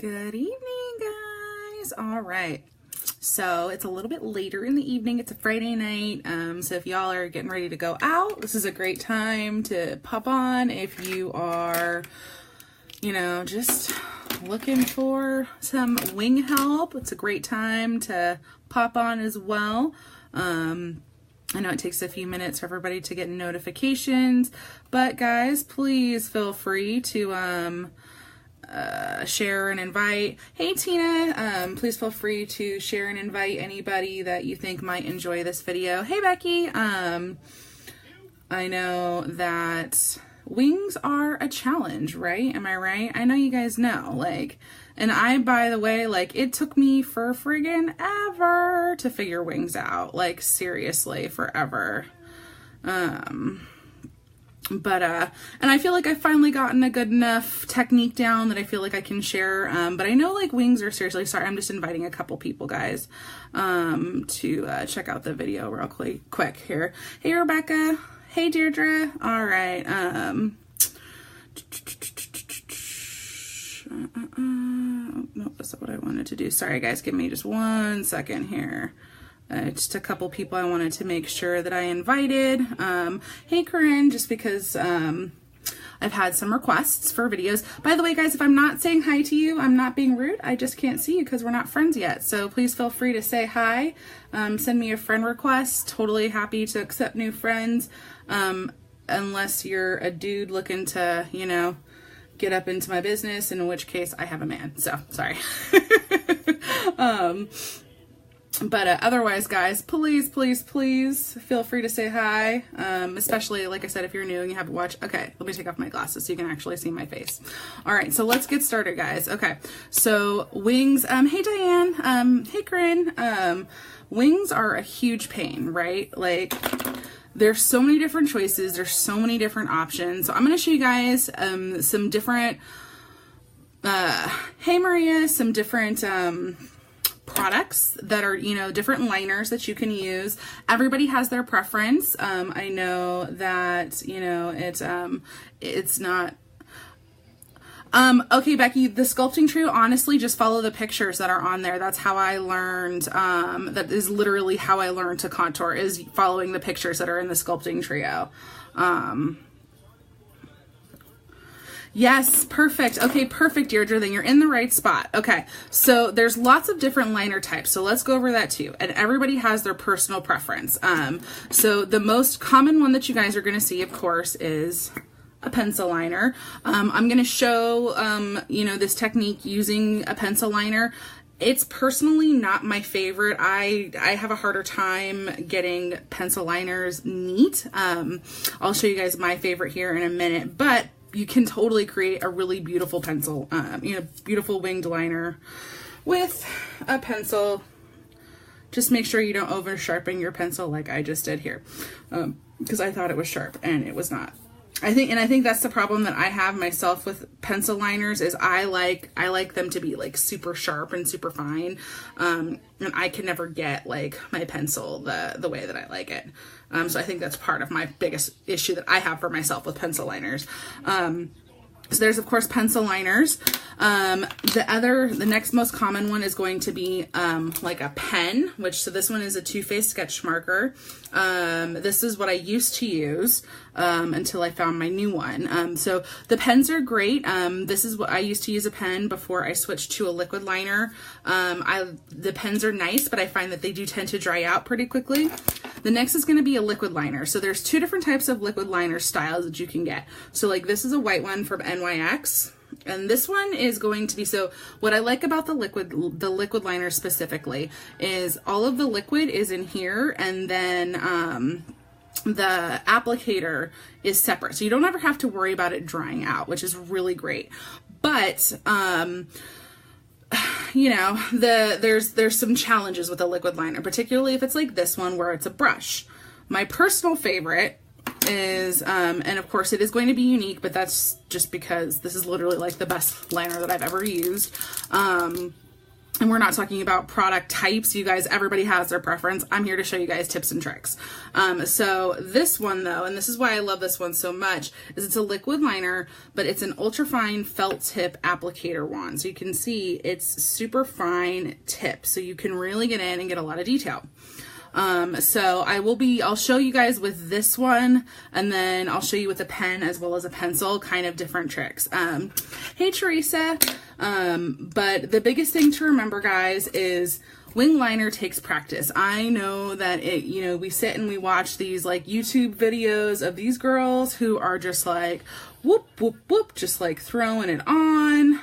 Good evening, guys. All right. So it's a little bit later in the evening. It's a Friday night. So if y'all are getting ready to go out, this is a great time to pop on. If you are, just looking for some wing help, it's a great time to pop on as well. I know it takes a few minutes for everybody to get notifications, but guys, please feel free to share and invite. Hey Tina, please feel free to share and invite anybody that you think might enjoy this video. Hey Becky, I know that wings are a challenge, right? Am I right? I know you guys know, and I, by the way, it took me for friggin' ever to figure wings out, seriously, forever. But I feel like I've finally gotten a good enough technique down that I feel like I can share. But I know wings are seriously, sorry, I'm just inviting a couple people, guys, to check out the video real quick here. Hey, Rebecca. Hey, Deirdre. All right. No, that's not what I wanted to do. Sorry, guys. Give me just 1 second here. Just a couple people I wanted to make sure that I invited. Hey, Corinne, just because I've had some requests for videos. By the way, guys, if I'm not saying hi to you, I'm not being rude. I just can't see you because we're not friends yet. So please feel free to say hi. Send me a friend request. Totally happy to accept new friends. Unless you're a dude looking to, get up into my business, in which case I have a man. So, sorry. But otherwise, guys, please feel free to say hi. Especially, like I said, if you're new and you haven't watched. Okay, let me take off my glasses so you can actually see my face. All right, so let's get started, guys. Okay, so wings. Hey, Diane. Hey, Corinne. Wings are a huge pain, right? There's so many different choices. There's so many different options. So I'm going to show you guys some different, hey Maria, some different products that are, different liners that you can use. Everybody has their preference. I know that, it's not. Okay, Becky, the sculpting trio, honestly, just follow the pictures that are on there. That's how I learned, that is literally how I learned to contour, is following the pictures that are in the sculpting trio. Yes, perfect. Okay, perfect, Deirdre, then you're in the right spot. Okay, so there's lots of different liner types, so let's go over that too. And everybody has their personal preference. So the most common one that you guys are going to see, of course, is a pencil liner. I'm going to show, this technique using a pencil liner. It's personally not my favorite. I have a harder time getting pencil liners neat. I'll show you guys my favorite here in a minute, but you can totally create a really beautiful pencil, beautiful winged liner with a pencil. Just make sure you don't over sharpen your pencil like I just did here, because I thought it was sharp and it was not. I think that's the problem that I have myself with pencil liners, is I like them to be super sharp and super fine. And I can never get my pencil the way that I like it. So I think that's part of my biggest issue that I have for myself with pencil liners. So there's, of course, pencil liners. The next most common one is going to be a pen, so this one is a Too Faced sketch marker. This is what I used to use until I found my new one. So the pens are great. This is what I used to use a pen before I switched to a liquid liner. The pens are nice, but I find that they do tend to dry out pretty quickly. The next is going to be a liquid liner. So there's two different types of liquid liner styles that you can get. So this is a white one from NYX. And this one is going to be, so what I like about the liquid liner specifically is all of the liquid is in here, and then the applicator is separate. So you don't ever have to worry about it drying out, which is really great. But there's some challenges with a liquid liner, particularly if it's like this one where it's a brush. My personal favorite is, and of course it is going to be unique, but that's just because this is literally the best liner that I've ever used. And we're not talking about product types. You guys, everybody has their preference. I'm here to show you guys tips and tricks. So this one though, and this is why I love this one so much, is it's a liquid liner, but it's an ultra fine felt tip applicator wand. So you can see it's super fine tip. So you can really get in and get a lot of detail. So I'll show you guys with this one, and then I'll show you with a pen as well as a pencil, kind of different tricks. Hey Teresa, but the biggest thing to remember, guys, is wing liner takes practice. I know that we sit and we watch these like YouTube videos of these girls who are just like, whoop, whoop, whoop, just like throwing it on,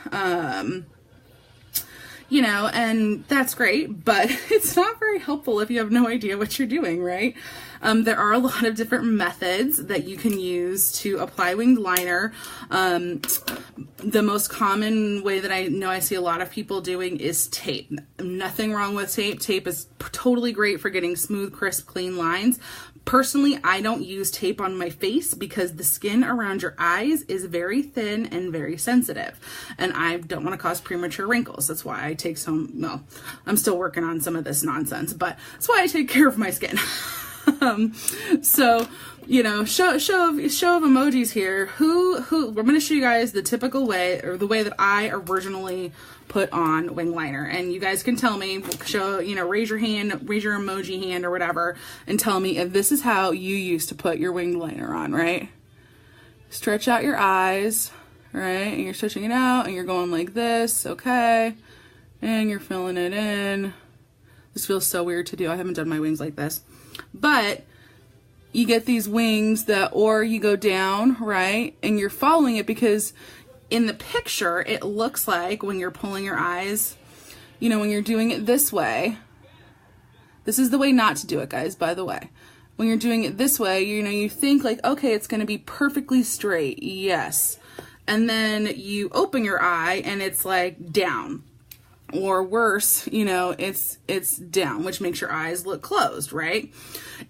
and that's great, but it's not very helpful if you have no idea what you're doing, right? There are a lot of different methods that you can use to apply winged liner. The most common way that I know I see a lot of people doing is tape. Nothing wrong with tape. Tape is totally great for getting smooth, crisp, clean lines. Personally, I don't use tape on my face because the skin around your eyes is very thin and very sensitive, and I don't want to cause premature wrinkles. That's why I take I'm still working on some of this nonsense, but that's why I take care of my skin. So, show of emojis here. Who we're going to show you guys the typical way, or the way that I originally put on wing liner, and you guys can tell me, raise your hand, raise your emoji hand or whatever, and tell me if this is how you used to put your winged liner on, right? Stretch out your eyes, right? And you're stretching it out and you're going like this, okay? And you're filling it in. This feels so weird to do. I haven't done my wings like this. But you get these wings or you go down, right? And you're following it because in the picture, it looks like when you're pulling your eyes, when you're doing it this way, this is the way not to do it, guys, by the way. When you're doing it this way, you think like, okay, it's going to be perfectly straight. Yes. And then you open your eye and it's like down. Or worse, it's down, which makes your eyes look closed, right?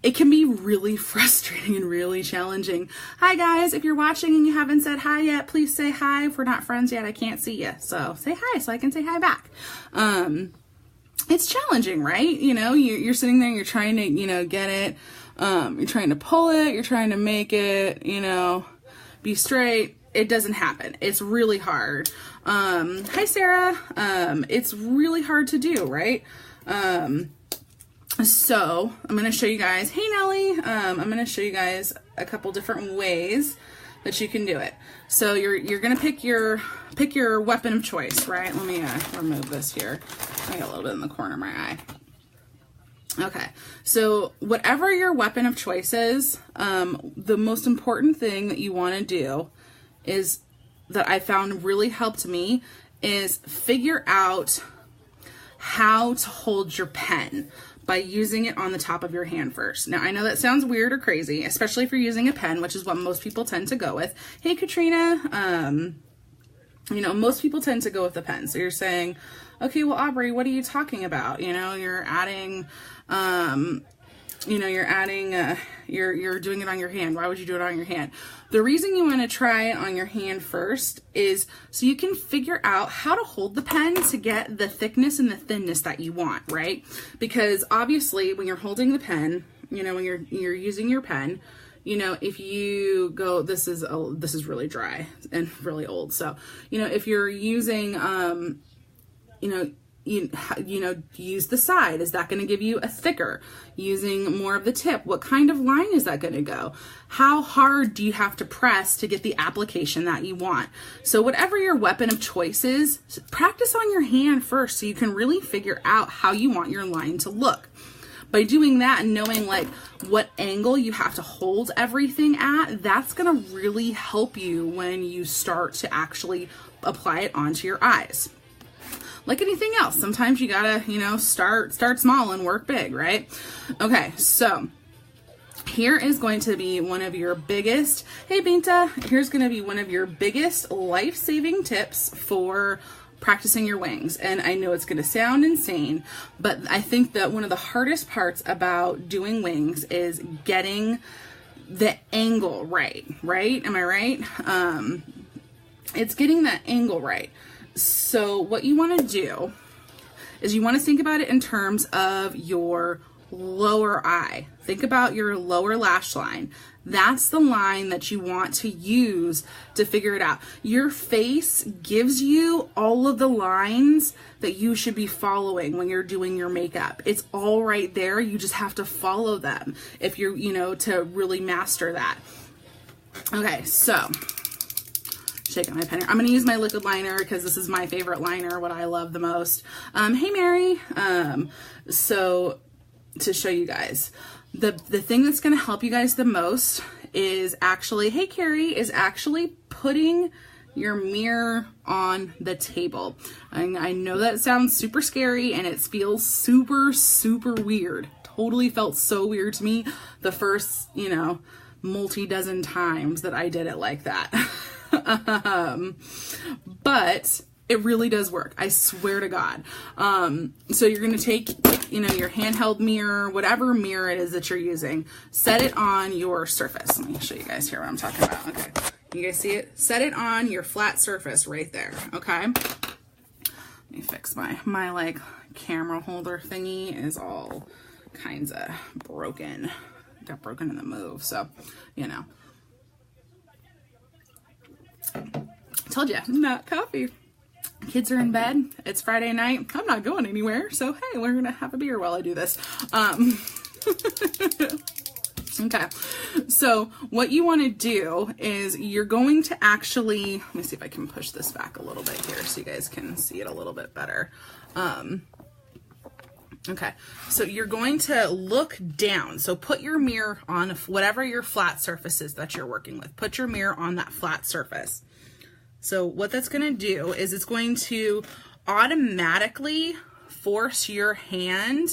It can be really frustrating and really challenging. Hi guys, if you're watching and you haven't said hi yet, please say hi. If we're not friends yet, I can't see you. So say hi so I can say hi back. It's challenging, right? You're sitting there and you're trying to, get it. You're trying to pull it. You're trying to make it, be straight. It doesn't happen. It's really hard. Hi, Sarah. It's really hard to do, right? So I'm going to show you guys, hey, Nellie, I'm going to show you guys a couple different ways that you can do it. So you're going to pick your weapon of choice, right? Let me remove this here. I got a little bit in the corner of my eye. Okay, so whatever your weapon of choice is, the most important thing that you want to do is that I found really helped me is figure out how to hold your pen by using it on the top of your hand first. Now, I know that sounds weird or crazy, especially if you're using a pen, which is what most people tend to go with. Hey, Katrina, most people tend to go with the pen. So you're saying, okay, well, Aubrey, what are you talking about? You're adding, you're doing it on your hand. Why would you do it on your hand? The reason you want to try it on your hand first is so you can figure out how to hold the pen to get the thickness and the thinness that you want, right? Because obviously when you're holding the pen, when you're using your pen, if you go, this is really dry and really old. So, if you're using, use the side. Is that going to give you a thicker? Using more of the tip, what kind of line is that going to go? How hard do you have to press to get the application that you want? So whatever your weapon of choice is, practice on your hand first so you can really figure out how you want your line to look. By doing that and knowing like what angle you have to hold everything at, that's going to really help you when you start to actually apply it onto your eyes. Like anything else, sometimes you gotta, start small and work big, right? Okay, so here is going to be one of your biggest, hey Binta, here's going to be one of your biggest life-saving tips for practicing your wings. And I know it's going to sound insane, but I think that one of the hardest parts about doing wings is getting the angle right? Am I right? It's getting that angle right. So what you want to do is you want to think about it in terms of your lower eye. Think about your lower lash line. That's the line that you want to use to figure it out. Your face gives you all of the lines that you should be following when you're doing your makeup. It's all right there. You just have to follow them if you're, to really master that. Okay, so shaking my pen here. I'm going to use my liquid liner because this is my favorite liner, what I love the most. Hey, Mary. So to show you guys, the thing that's going to help you guys the most is actually, hey, Carrie, is actually putting your mirror on the table. I know that sounds super scary and it feels super, super weird. Totally felt so weird to me the first, multi-dozen times that I did it like that. But it really does work. I swear to God. So you're going to take, your handheld mirror, whatever mirror it is that you're using, set it on your surface. Let me show you guys here what I'm talking about. Okay. You guys see it? Set it on your flat surface right there. Okay. Let me fix my like camera holder thingy is all kinds of broken. Got broken in the move. So, told you, not coffee. Kids are in bed. It's Friday night. I'm not going anywhere. So, hey, we're going to have a beer while I do this. Okay. So what you want to do is you're going to actually, let me see if I can push this back a little bit here so you guys can see it a little bit better. Okay. So you're going to look down. So put your mirror on whatever your flat surface is that you're working with. Put your mirror on that flat surface. So what that's going to do is it's going to automatically force your hand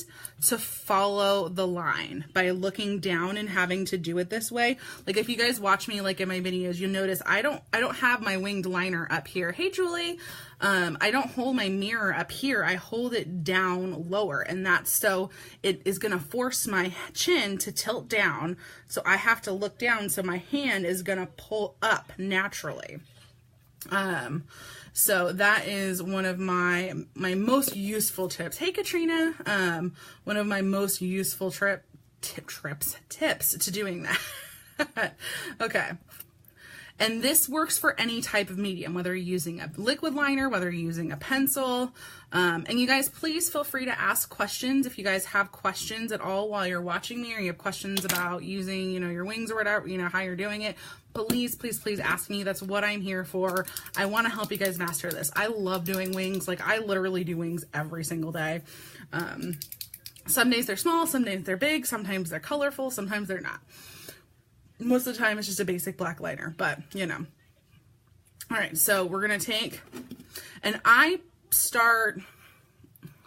to follow the line by looking down and having to do it this way. Like if you guys watch me like in my videos, you'll notice I don't have my winged liner up here. Hey Julie, I don't hold my mirror up here. I hold it down lower, and that's so it is going to force my chin to tilt down. So I have to look down. So my hand is going to pull up naturally. So that is one of my most useful tips. Hey, Katrina. One of my most useful tips to doing that. Okay. And this works for any type of medium, whether you're using a liquid liner, whether you're using a pencil. And you guys, please feel free to ask questions. If you guys have questions at all while you're watching me, or you have questions about using, your wings or whatever, how you're doing it, please, please, please ask me. That's what I'm here for. I want to help you guys master this. I love doing wings. Like I literally do wings every single day. Some days they're small, some days they're big, sometimes they're colorful, sometimes they're not. Most of the time it's just a basic black liner, but All right, so we're going to take, and I start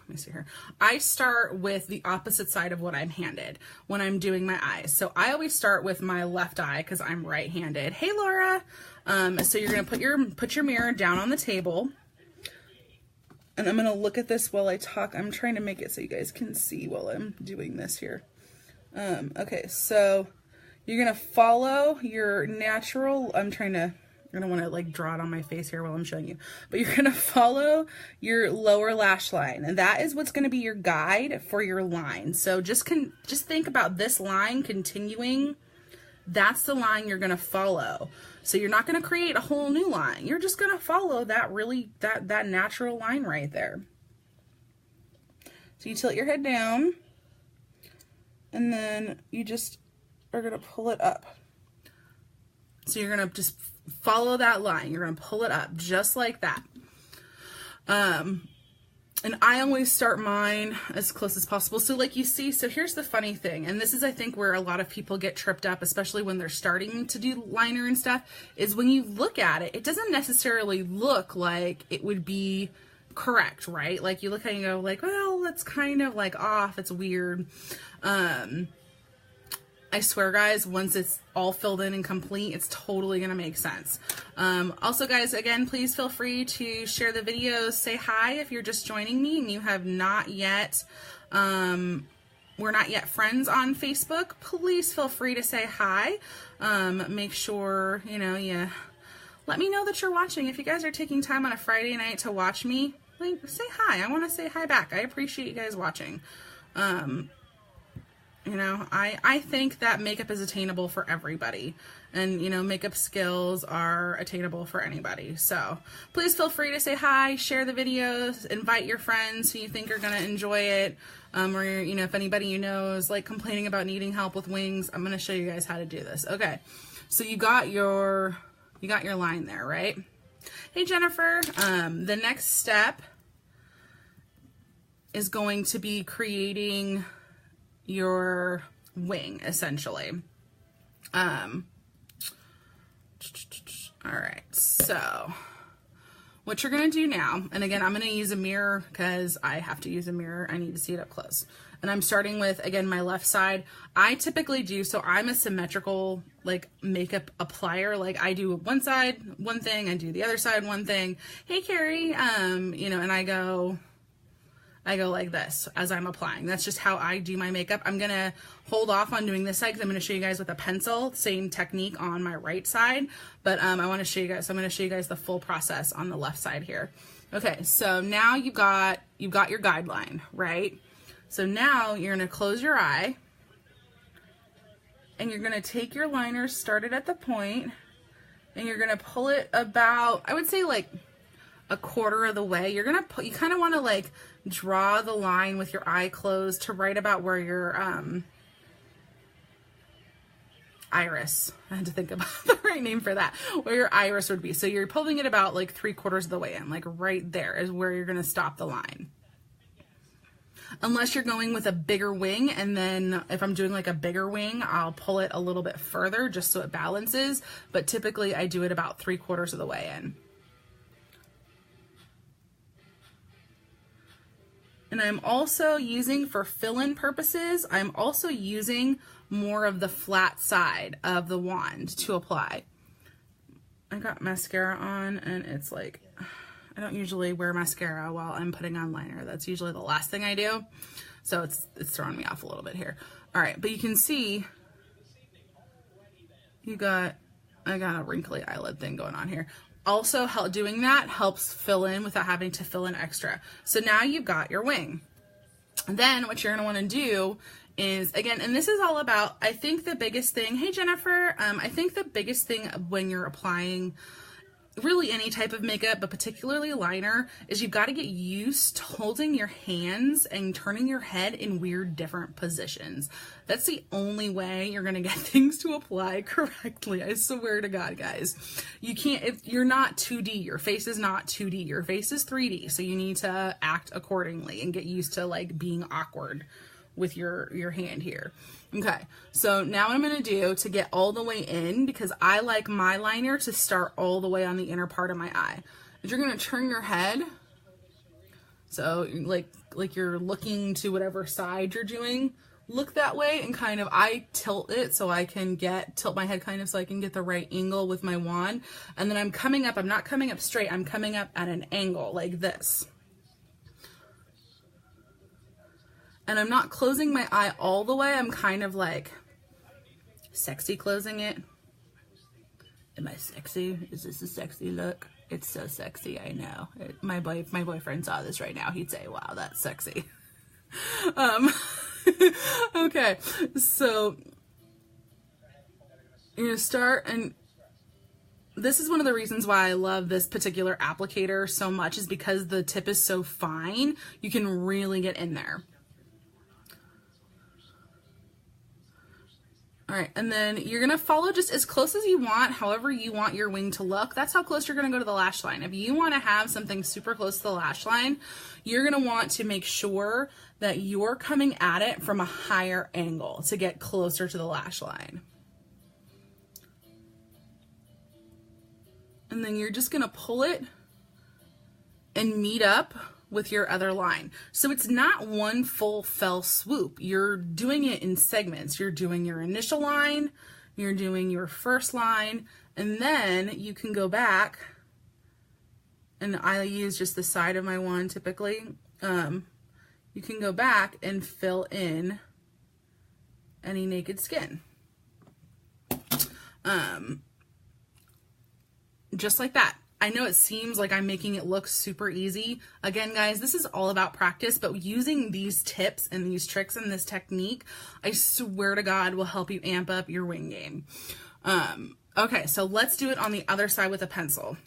with the opposite side of what I'm handed when I'm doing my eyes. So I always start with my left eye because I'm right-handed. Hey, Laura. So you're going to put your mirror down on the table, and I'm going to look at this while I talk. I'm trying to make it so you guys can see while I'm doing this here. Okay, so you're going to follow your natural, I don't want to like draw it on my face here while I'm showing you, but you're going to follow your lower lash line, and that is what's going to be your guide for your line. So just think about this line continuing. That's the line you're going to follow. So you're not going to create a whole new line. You're just going to follow that that natural line right there. So you tilt your head down, and then you just are going to pull it up. So you're going to just follow that line. You're going to pull it up just like that. And I always start mine as close as possible. So like you see, so here's the funny thing, and this is I think where a lot of people get tripped up, especially when they're starting to do liner and stuff, is when you look at it, it doesn't necessarily look like it would be correct, right? Like you look at it and go like, well, that's kind of like off, it's weird. I swear, guys, once it's all filled in and complete, it's totally going to make sense. Also, guys, again, please feel free to share the videos. Say hi if you're just joining me and you have not yet, we're not yet friends on Facebook. Please feel free to say hi. Make sure, you let me know that you're watching. If you guys are taking time on a Friday night to watch me, Like, say hi. I want to say hi back. I appreciate you guys watching. You know, I think that makeup is attainable for everybody. And, you know, makeup skills are attainable for anybody. So please feel free to say hi, share the videos, invite your friends who you think are going to enjoy it. Or, you know, if anybody you know is like complaining about needing help with wings, I'm going to show you guys how to do this. Okay. So you got your line there, right? Hey, Jennifer. The next step is going to be creating your wing, essentially. All right, so what you're going to do now, and again, I'm going to use a mirror because I have to use a mirror. I need to see it up close. And I'm starting with, again, my left side. I typically do, so I'm a symmetrical, like, makeup applier. Like, I do one side, one thing, I do the other side, one thing. Hey, Carrie, you know, and I go like this as I'm applying. That's just how I do my makeup. I'm going to hold off on doing this side because I'm going to show you guys with a pencil, same technique on my right side. But I want to show you guys, so I'm going to show you guys the full process on the left side here. Okay, so now you've got your guideline, right? So now you're going to close your eye and you're going to take your liner, start it at the point, and you're going to pull it about, I would say like a quarter of the way. You're going to you kind of want to like draw the line with your eye closed to right about where your iris, I had to think about the right name for that, where your iris would be. So you're pulling it about like 3/4 of the way in, like right there is where you're going to stop the line. Unless you're going with a bigger wing, and then if I'm doing like a bigger wing, I'll pull it a little bit further just so it balances. But typically I do it about 3/4 of the way in. And I'm also using, for fill-in purposes, I'm also using more of the flat side of the wand to apply. I got mascara on and it's like, I don't usually wear mascara while I'm putting on liner. That's usually the last thing I do. So it's throwing me off a little bit here. All right, but you can see I got a wrinkly eyelid thing going on here. Also, doing that helps fill in without having to fill in extra. So now you've got your wing. Then what you're going to want to do is, again, and this is all about, I think the biggest thing, hey Jennifer, I think the biggest thing when you're applying really any type of makeup, but particularly liner, is you've got to get used to holding your hands and turning your head in weird different positions. That's the only way you're going to get things to apply correctly. I swear to God, guys. You can't, if you're not 2D, your face is not 2D, your face is 3D. So you need to act accordingly and get used to like being awkward with your hand here. Okay, so now what I'm going to do to get all the way in, because I like my liner to start all the way on the inner part of my eye, is you're going to turn your head, so like you're looking to whatever side you're doing, look that way, and kind of, I tilt it so I can tilt my head kind of so I can get the right angle with my wand, and then I'm coming up, I'm not coming up straight, I'm coming up at an angle like this. And I'm not closing my eye all the way. I'm kind of like sexy closing it. Am I sexy? Is this a sexy look? It's so sexy, I know. My boyfriend saw this right now. He'd say, wow, that's sexy. Okay, so you're gonna start, and this is one of the reasons why I love this particular applicator so much, is because the tip is so fine. You can really get in there. All right, and then you're gonna follow just as close as you want, however you want your wing to look. That's how close you're gonna go to the lash line. If you wanna have something super close to the lash line, you're gonna want to make sure that you're coming at it from a higher angle to get closer to the lash line. And then you're just gonna pull it and meet up with your other line. So it's not one full fell swoop. You're doing it in segments. You're doing your initial line, you're doing your first line, and then you can go back, and I use just the side of my wand typically. You can go back and fill in any naked skin. Just like that. I know it seems like I'm making it look super easy. Again, guys, this is all about practice, but using these tips and these tricks and this technique, I swear to God, will help you amp up your wing game. Okay, so let's do it on the other side with a pencil.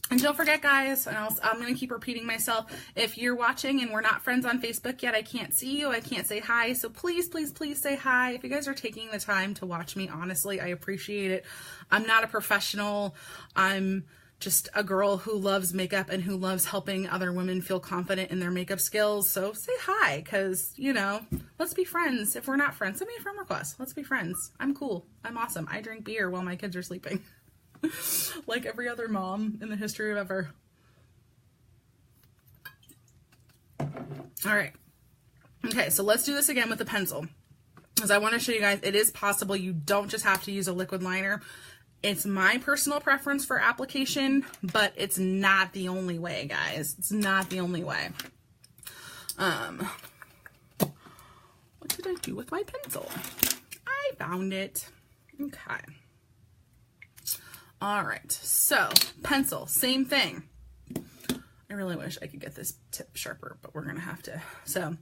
And don't forget, guys, and I'm going to keep repeating myself, if you're watching and we're not friends on Facebook yet, I can't see you, I can't say hi, so please, please, please say hi. If you guys are taking the time to watch me, honestly, I appreciate it. I'm not a professional. I'm just a girl who loves makeup and who loves helping other women feel confident in their makeup skills. So say hi, because, you know, let's be friends. If we're not friends, send me a friend request. Let's be friends. I'm cool. I'm awesome. I drink beer while my kids are sleeping. Like every other mom in the history of ever. All right. Okay, so let's do this again with the pencil, because I want to show you guys it is possible. You don't just have to use a liquid liner. It's my personal preference for application, but it's not the only way, guys. It's not the only way. What did I do with my pencil? I found it. Okay. All right, so pencil, same thing. I really wish I could get this tip sharper, but we're gonna have to. So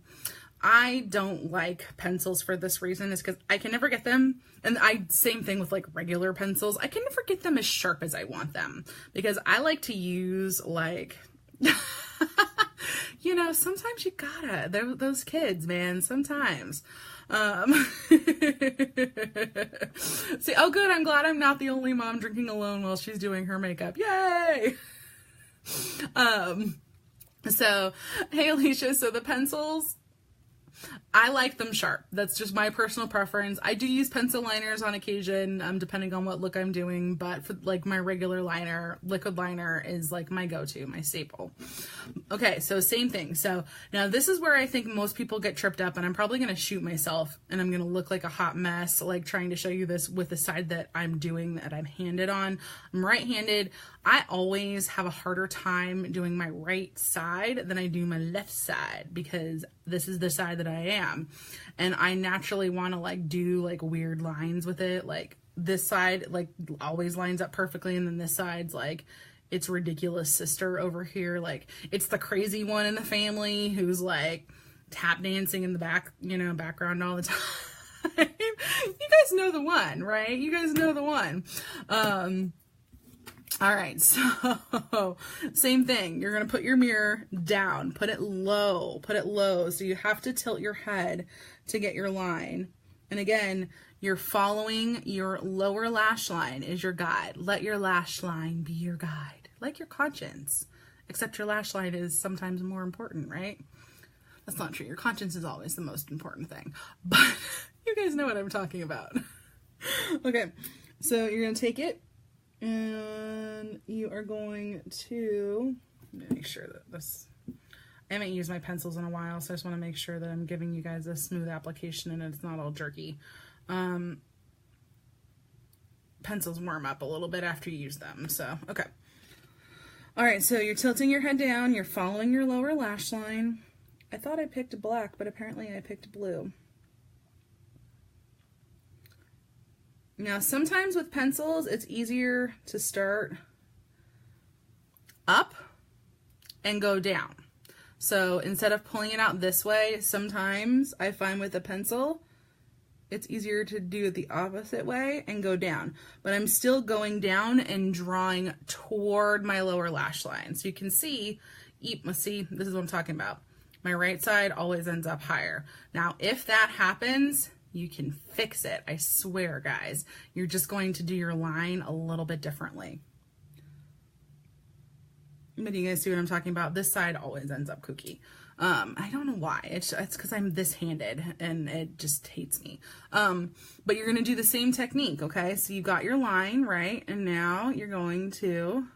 I don't like pencils for this reason, is because I can never get them, and same thing with like regular pencils, I can never get them as sharp as I want them, because I like to use like, you know, sometimes you gotta, those kids, man, sometimes. See, oh good, I'm glad I'm not the only mom drinking alone while she's doing her makeup. Yay! So, hey Alicia, so the pencils, I like them sharp. That's just my personal preference. I do use pencil liners on occasion, depending on what look I'm doing, but for like my regular liner, liquid liner is like my go-to, my staple. Okay, so same thing. So now this is where I think most people get tripped up, and I'm probably going to shoot myself and I'm going to look like a hot mess, like trying to show you this with the side that I'm doing, that I'm handed on. I'm right-handed. I always have a harder time doing my right side than I do my left side, because this is the side that I am, and I naturally want to like do like weird lines with it. Like this side like always lines up perfectly, and then this side's like its ridiculous sister over here, like it's the crazy one in the family who's like tap dancing in the back, you know, background all the time. You guys know the one, right? You guys know the one. All right, so same thing. You're going to put your mirror down, put it low. So you have to tilt your head to get your line. And again, you're following your lower lash line is your guide. Let your lash line be your guide, like your conscience, except your lash line is sometimes more important, right? That's not true. Your conscience is always the most important thing, but you guys know what I'm talking about. Okay, so you're going to take it, and you are going to, make sure that this, I haven't used my pencils in a while, so I just want to make sure that I'm giving you guys a smooth application and it's not all jerky. Pencils warm up a little bit after you use them, so, okay. All right, so you're tilting your head down, you're following your lower lash line. I thought I picked black, but apparently I picked blue. Now, sometimes with pencils, it's easier to start up and go down. So instead of pulling it out this way, sometimes I find with a pencil, it's easier to do it the opposite way and go down. But I'm still going down and drawing toward my lower lash line. So you can see, this is what I'm talking about. My right side always ends up higher. Now, if that happens, you can fix it. I swear, guys. You're just going to do your line a little bit differently. But you guys see what I'm talking about? This side always ends up kooky. I don't know why. It's because I'm this-handed and it just hates me. But you're going to do the same technique, okay? So you got your line, right? And now you're going to,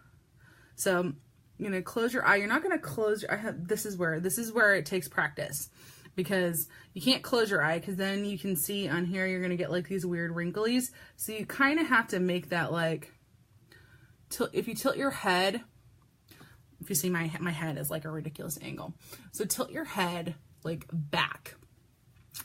so you're going to close your eye. You're not going to close your eye. This is where it takes practice, because you can't close your eye, because then you can see on here you're going to get like these weird wrinklies. So you kind of have to make that like, if you tilt your head, if you see my head is like a ridiculous angle. So tilt your head like back.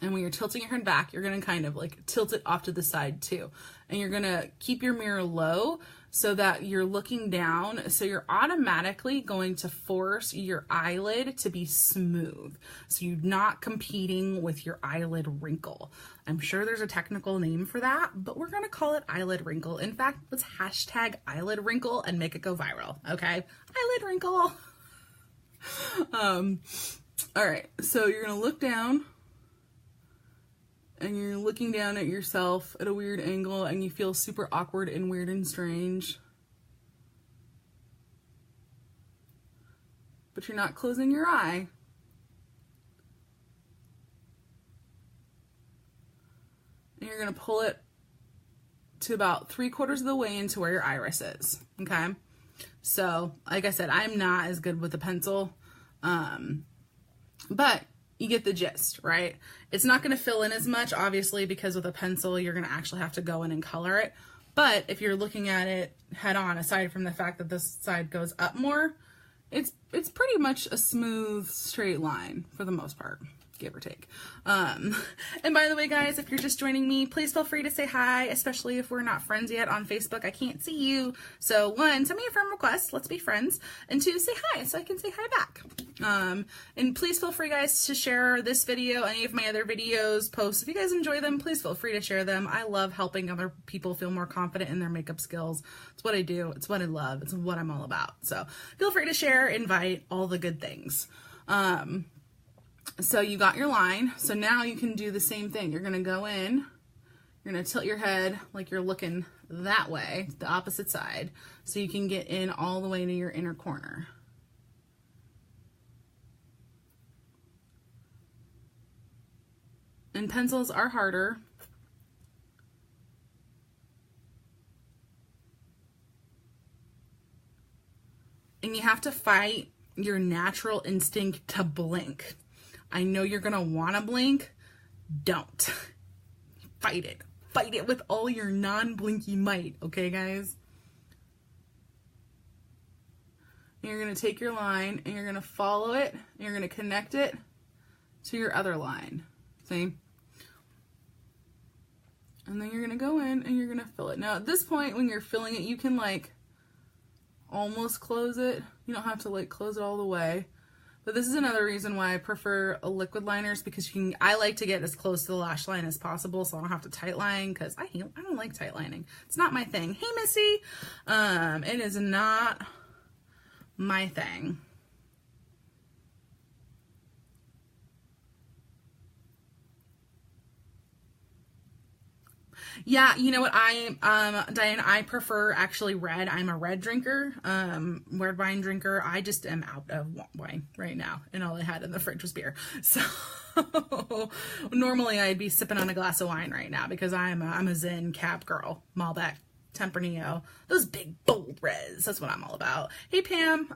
And when you're tilting your head back, you're going to kind of like tilt it off to the side too. And you're going to keep your mirror low so that you're looking down. So you're automatically going to force your eyelid to be smooth. So you're not competing with your eyelid wrinkle. I'm sure there's a technical name for that, but we're going to call it eyelid wrinkle. In fact, let's hashtag eyelid wrinkle and make it go viral. Okay. Eyelid wrinkle. All right. So you're going to look down. And you're looking down at yourself at a weird angle and you feel super awkward and weird and strange. But you're not closing your eye. And you're going to pull it to about 3/4 of the way into where your iris is. Okay? So, like I said, I'm not as good with a pencil. But you get the gist, right? It's not going to fill in as much, obviously, because with a pencil, you're going to actually have to go in and color it. But if you're looking at it head on, aside from the fact that this side goes up more, it's pretty much a smooth, straight line for the most part, give or take. And by the way, guys, if you're just joining me, please feel free to say hi, especially if we're not friends yet on Facebook. I can't see you. So 1, send me a friend request. Let's be friends. And 2, say hi so I can say hi back. And please feel free, guys, to share this video, any of my other videos, posts. If you guys enjoy them, please feel free to share them. I love helping other people feel more confident in their makeup skills. It's what I do. It's what I love. It's what I'm all about. So feel free to share, invite, all the good things. So you got your line. So now you can do the same thing. You're going to go in, you're going to tilt your head like you're looking that way, the opposite side, so you can get in all the way to your inner corner. And pencils are harder. And you have to fight your natural instinct to blink. I know you're going to want to blink. Don't. Fight it. Fight it with all your non-blinky might. Okay, guys? And you're going to take your line and you're going to follow it. And you're going to connect it to your other line. See? And then you're going to go in and you're going to fill it. Now, at this point, when you're filling it, you can, like, almost close it. You don't have to, like, close it all the way. But this is another reason why I prefer a liquid liners, because I like to get as close to the lash line as possible so I don't have to tight line, because I don't like tight lining. It's not my thing. Hey, Missy! It is not my thing. Yeah, you know what, Diane, I prefer actually red. I'm a red drinker, red wine drinker. I just am out of wine right now, and all I had in the fridge was beer. So normally I'd be sipping on a glass of wine right now, because I'm a Zen Cab girl. Malbec, Tempranillo, those big bold reds. That's what I'm all about. Hey, Pam.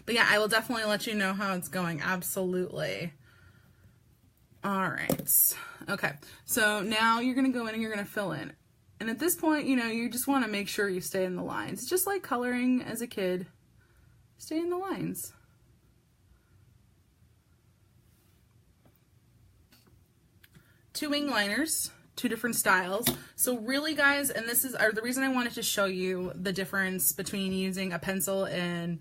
But yeah, I will definitely let you know how it's going. Absolutely. All right. Okay. So now you're going to go in and you're going to fill in. And at this point, you know, you just want to make sure you stay in the lines. Just like coloring as a kid. Stay in the lines. Two wing liners, two different styles. So really, guys, and this is the reason I wanted to show you the difference between using a pencil and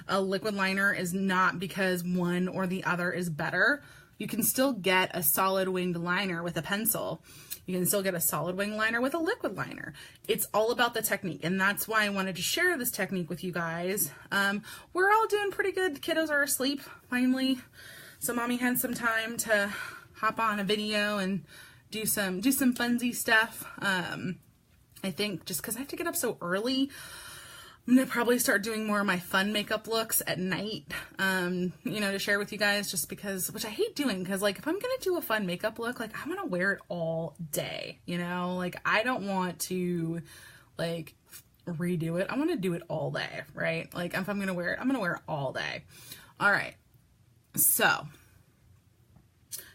a liquid liner is not because one or the other is better. You can still get a solid winged liner with a pencil. You can still get a solid wing liner with a liquid liner. It's all about the technique, and that's why I wanted to share this technique with you guys. We're all doing pretty good. The kiddos are asleep, finally. So mommy had some time to hop on a video and do some funsy stuff. I think just because I have to get up so early, I'm going to probably start doing more of my fun makeup looks at night, you know, to share with you guys, just because, which I hate doing, because, like, if I'm going to do a fun makeup look, like, I want to wear it all day, you know, like, I don't want to, like, redo it. I want to do it all day, right? Like, if I'm going to wear it, I'm going to wear it all day. All right. So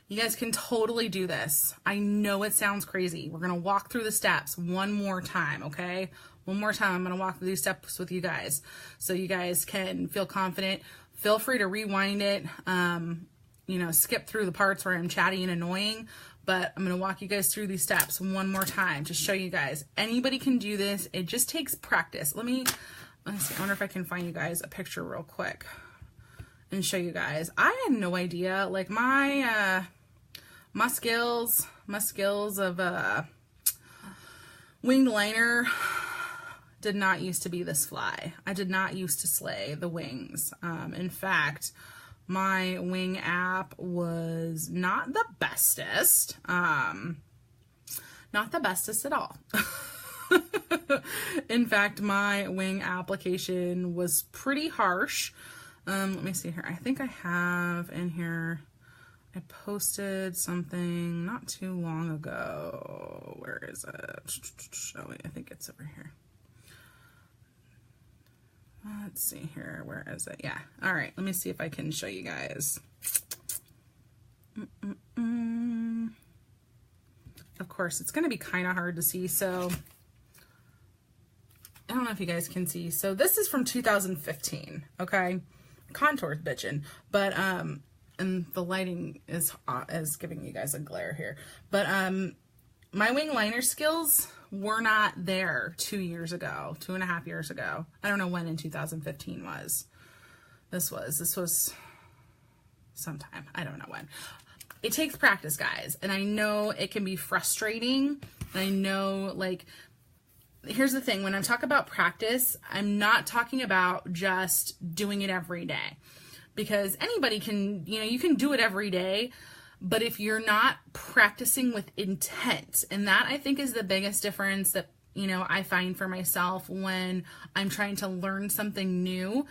you guys can totally do this. I know it sounds crazy. We're going to walk through the steps one more time, okay? One more time, I'm going to walk through these steps with you guys so you guys can feel confident. Feel free to rewind it, you you know, skip through the parts where I'm chatty and annoying, but I'm going to walk you guys through these steps one more time to show you guys. Anybody can do this. It just takes practice. Let's see. I wonder if I can find you guys a picture real quick and show you guys. I had no idea, like my skills of winged liner did not used to be this fly. I did not used to slay the wings. In fact, my wing app was not the bestest. Not the bestest at all. In fact, my wing application was pretty harsh. Let me see here. I think I have in here, I posted something not too long ago. Where is it? Oh, wait, I think it's over here. Let's see here. Where is it? Yeah. All right. Let me see if I can show you guys. Of course, it's going to be kind of hard to see. So I don't know if you guys can see. So this is from 2015. Okay. Contour's bitching, but, and the lighting is giving you guys a glare here, but, my wing liner skills were not there 2 years ago, 2.5 years ago. I don't know when in 2015 was. This was sometime. I don't know when. It takes practice, guys. And I know it can be frustrating. I know, like, here's the thing. When I'm talking about practice, I'm not talking about just doing it every day. Because anybody can, you know, you can do it every day. But if you're not practicing with intent, and that I think is the biggest difference that, you know, I find for myself when I'm trying to learn something new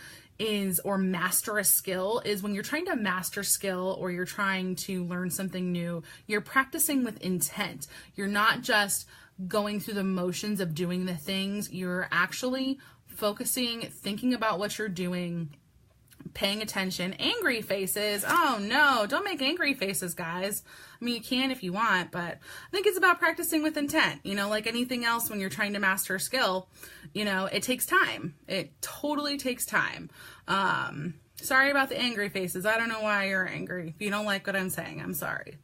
or master a skill, is when you're trying to master skill or you're trying to learn something new, you're practicing with intent. You're not just going through the motions of doing the things. You're actually focusing, thinking about what you're doing, paying attention. Angry faces. Oh no, don't make angry faces, guys. I mean, you can if you want, but I think it's about practicing with intent. You know, like anything else when you're trying to master a skill, you know, it takes time. It totally takes time. Sorry about the angry faces. I don't know why you're angry. If you don't like what I'm saying, I'm sorry.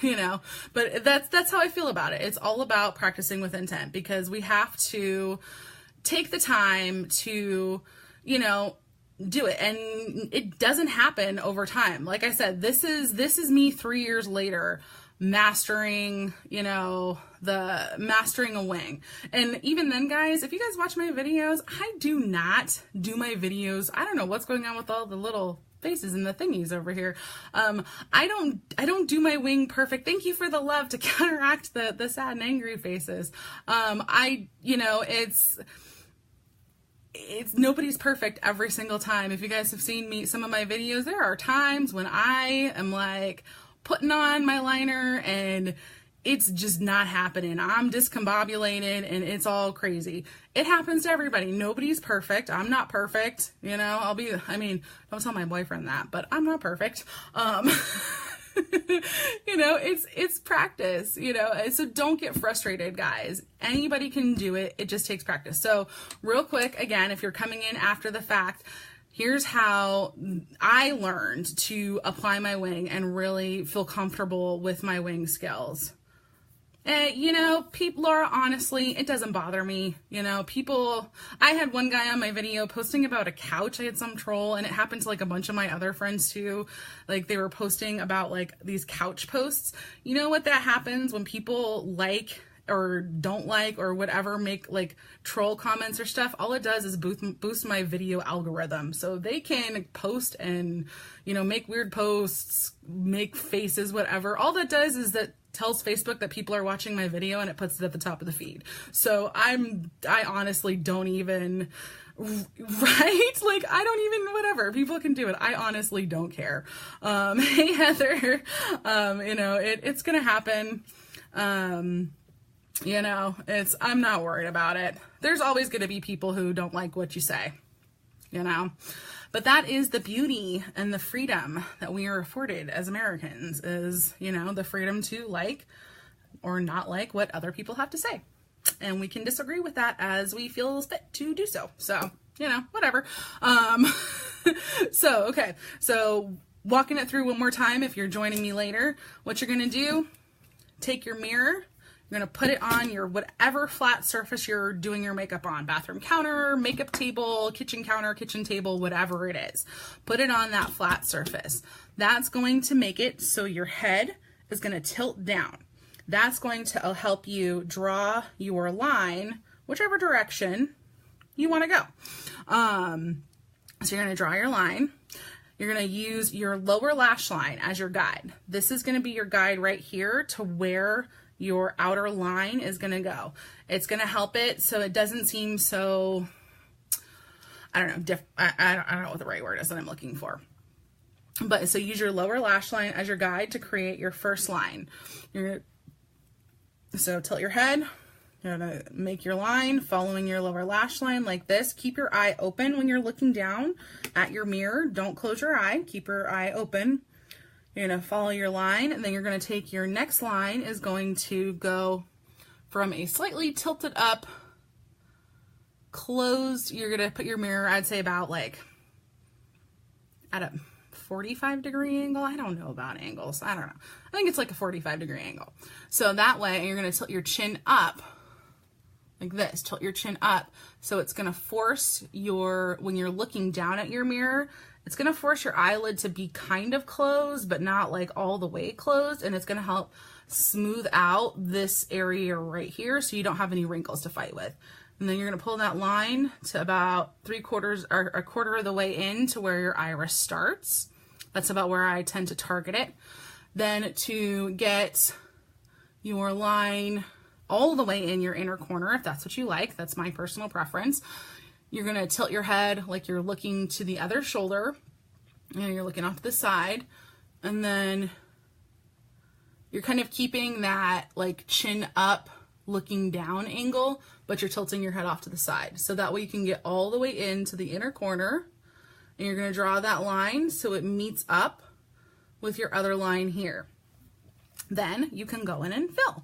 You know, but that's how I feel about it. It's all about practicing with intent, because we have to take the time to, you know, do it. And it doesn't happen over time. Like I said, this is me 3 years later mastering, you know, mastering a wing. And even then, guys, if you guys watch my videos, I do not do my videos. I don't know what's going on with all the little faces and the thingies over here. I don't do my wing perfect. Thank you for the love to counteract the sad and angry faces. You know, it's nobody's perfect every single time. If you guys have seen some of my videos, there are times when I am like putting on my liner and it's just not happening. I'm discombobulated and it's all crazy. It happens to everybody. Nobody's perfect. I'm not perfect. You know, don't tell my boyfriend that, but I'm not perfect. You know, it's practice, you know, so don't get frustrated, guys. Anybody can do it. It just takes practice. So real quick, again, if you're coming in after the fact, here's how I learned to apply my wing and really feel comfortable with my wing skills. You know, Laura, honestly, it doesn't bother me. You know, I had one guy on my video posting about a couch. I had some troll, and it happened to like a bunch of my other friends too. Like they were posting about like these couch posts. You know what that happens when people like or don't like or whatever, make like troll comments or stuff? All it does is boost my video algorithm. So they can post and, you know, make weird posts, make faces, whatever. All that does is that tells Facebook that people are watching my video and it puts it at the top of the feed. So I honestly don't even, right? Like I don't even, whatever, people can do it. I honestly don't care. Hey Heather, you know, it's gonna happen. You know, I'm not worried about it. There's always gonna be people who don't like what you say, you know. But that is the beauty and the freedom that we are afforded as Americans, is, you know, the freedom to like or not like what other people have to say. And we can disagree with that as we feel fit to do so. So you know, whatever. Okay. So walking it through one more time, if you're joining me later, what you're going to do, take your mirror, you're going to put it on your whatever flat surface you're doing your makeup on, bathroom counter, makeup table, kitchen counter, kitchen table, whatever it is. Put it on that flat surface. That's going to make it so your head is going to tilt down. That's going to help you draw your line, whichever direction you want to go. So you're going to draw your line. You're going to use your lower lash line as your guide. This is going to be your guide right here to where your outer line is going to go. It's going to help it so it doesn't seem so, I don't know, I don't know what the right word is that I'm looking for. But so use your lower lash line as your guide to create your first line. So tilt your head. You're going to make your line following your lower lash line like this. Keep your eye open when you're looking down at your mirror. Don't close your eye. Keep your eye open. You're going to follow your line, and then you're going to take your next line is going to go from a slightly tilted up, closed. You're going to put your mirror, I'd say about like at a 45-degree angle. I don't know about angles. I don't know. I think it's like a 45-degree angle. So that way you're going to tilt your chin up like this. Tilt your chin up. So it's going to force when you're looking down at your mirror, it's going to force your eyelid to be kind of closed, but not like all the way closed. And it's going to help smooth out this area right here so you don't have any wrinkles to fight with. And then you're going to pull that line to about 3/4 or a quarter of the way in to where your iris starts. That's about where I tend to target it. Then to get your line all the way in your inner corner, if that's what you like, that's my personal preference, you're going to tilt your head like you're looking to the other shoulder, and you're looking off to the side, and then you're kind of keeping that like chin up, looking down angle, but you're tilting your head off to the side. So that way you can get all the way into the inner corner, and you're going to draw that line so it meets up with your other line here. Then you can go in and fill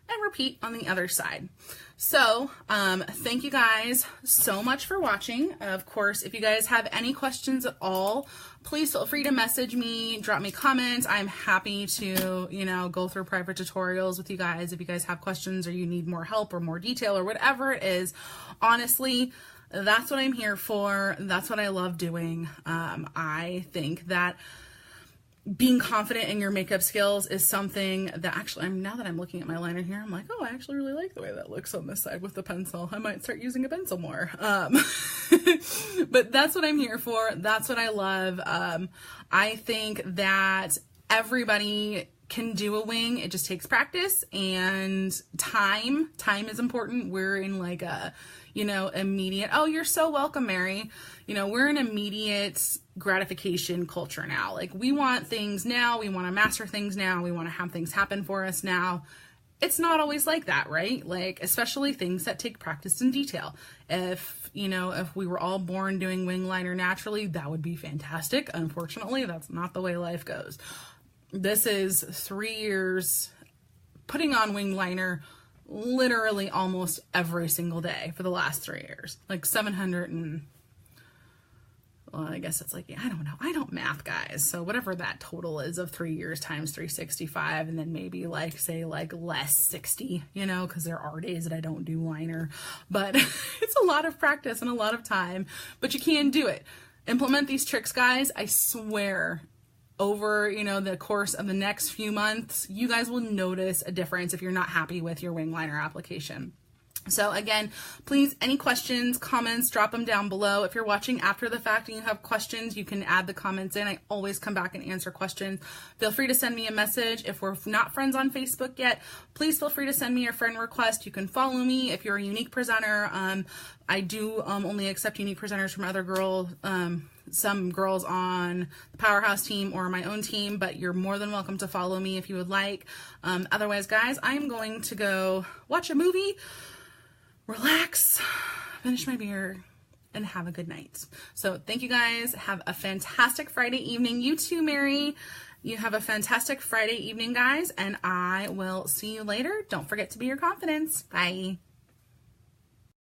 and repeat on the other side. So thank you guys so much for watching. Of course, if you guys have any questions at all, please feel free to message me, drop me comments. I'm happy to, you know, go through private tutorials with you guys if you guys have questions or you need more help or more detail or whatever it is. Honestly, that's what I'm here for. That's what I love doing. I think that being confident in your makeup skills is something that actually, now that I'm looking at my liner here, I'm like, oh, I actually really like the way that looks on this side with the pencil. I might start using a pencil more. But that's what I'm here for. That's what I love. I think that everybody can do a wing. It just takes practice and time. Time is important. We're in like a, you know, immediate, oh, you're so welcome, Mary. You know, we're in immediate gratification culture now. Like, we want things now. We want to master things now. We want to have things happen for us now. It's not always like that, right? Like, especially things that take practice and detail. If, you know, if we were all born doing wing liner naturally, that would be fantastic. Unfortunately, that's not the way life goes. This is 3 years putting on wing liner literally almost every single day for the last 3 years. Like 700 and, well, I guess it's like, yeah, I don't know. I don't math, guys. So whatever that total is of 3 years times 365, and then maybe like, say like less 60, you know, because there are days that I don't do liner, but it's a lot of practice and a lot of time, but you can do it. Implement these tricks, guys. I swear, over, you know, the course of the next few months, you guys will notice a difference if you're not happy with your wing liner application. So again, please, any questions, comments, drop them down below. If you're watching after the fact and you have questions, you can add the comments in. I always come back and answer questions. Feel free to send me a message. If we're not friends on Facebook yet, please feel free to send me a friend request. You can follow me if you're a unique presenter. I do only accept unique presenters from other girls, some girls on the Powerhouse team or my own team, but you're more than welcome to follow me if you would like. Otherwise, guys, I am going to go watch a movie, relax, finish my beer, and have a good night. So thank you guys. Have a fantastic Friday evening. You too, Mary. You have a fantastic Friday evening, guys, and I will see you later. Don't forget to be your confidence. Bye.